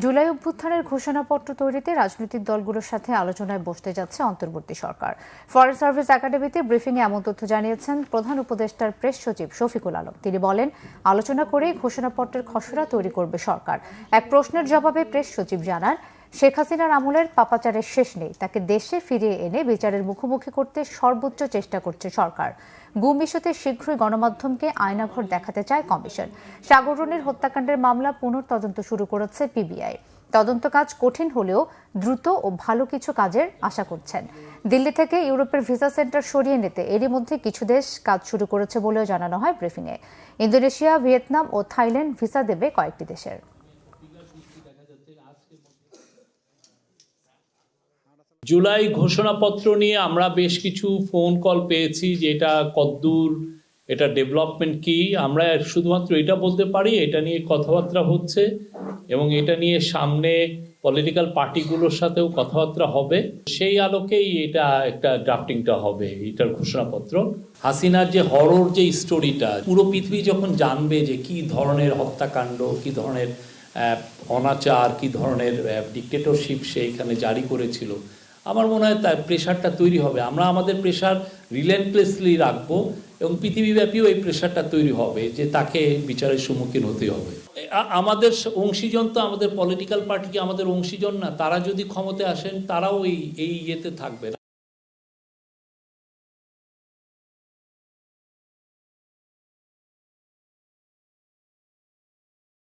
জুলাই অভ্যুত্থানের ঘোষণাপত্র তৈরিতে রাজনৈতিক দলগুলোর সাথে আলোচনায় বসতে যাচ্ছে অন্তর্বর্তী সরকার। ফরেন সার্ভিস একাডেমিতে ব্রিফিংয়ে এমন তথ্য জানিয়েছেন প্রধান উপদেষ্টার প্রেস সচিব শফিকুল আলম। তিনি বলেন, আলোচনা করেই ঘোষণাপত্রের খসড়া তৈরি করবে সরকার। এক প্রশ্নের জবাবে প্রেস সচিব জানান, শেখ হাসিনার আমলের পাপাচারের শেষ নেই, তাকে দেশে ফিরিয়ে এনে বিচারের মুখোমুখি করতে সর্বোচ্চ চেষ্টা করছে সরকার। গুম ইস্যুতে শীঘ্রই গণমাধ্যমকে আয়নাঘর দেখাতে চায় কমিশন। সাগর রনির হত্যাকাণ্ডের মামলা পুনঃতদন্ত শুরু করেছে পিবিআই। তদন্ত কাজ কঠিন হলেও দ্রুত ও ভালো কিছু কাজের আশা করছেন। দিল্লি থেকে ইউরোপের ভিসা সেন্টার সরিয়ে নিতে এরই মধ্যে কিছু দেশ কাজ শুরু করেছে বলেও জানানো হয় ব্রিফিংয়ে। ইন্দোনেশিয়া, ভিয়েতনাম ও থাইল্যান্ড ভিসা দেবে কয়েকটি দেশের। জুলাই ঘোষণাপত্র নিয়ে আমরা বেশ কিছু ফোন কল পেয়েছি যে এটা কদ্দূর, এটা ডেভেলপমেন্ট কি। আমরা শুধুমাত্র এটা বলতে পারি এটা নিয়ে কথাবার্তা হচ্ছে এবং এটা নিয়ে সামনে পলিটিক্যাল পার্টিগুলোর সাথেও কথাবার্তা হবে। সেই আলোকেই এটা একটা ড্রাফটিংটা হবে এটার ঘোষণাপত্র। হাসিনার যে হরর যে স্টোরিটা পুরো পৃথিবী যখন জানবে যে কি ধরনের হত্যাকাণ্ড, কি ধরনের অনাচার, কি ধরনের ডিক্টেটরশিপ সে এখানে জারি করেছিল, আমার মনে হয় তার প্রেশারটা তৈরি হবে। আমরা আমাদের প্রেশার রিলেন্টলেসলি রাখবো এবং পৃথিবীব্যাপীও এই প্রেশারটা তৈরি হবে যে তাকে বিচারের সম্মুখীন হতে হবে। আমাদের অংশীজন তো আমাদের পলিটিক্যাল পার্টি কি আমাদের অংশীজন না? তারা যদি ক্ষমতায় আসেন তারাও এই ইয়েতে থাকবে।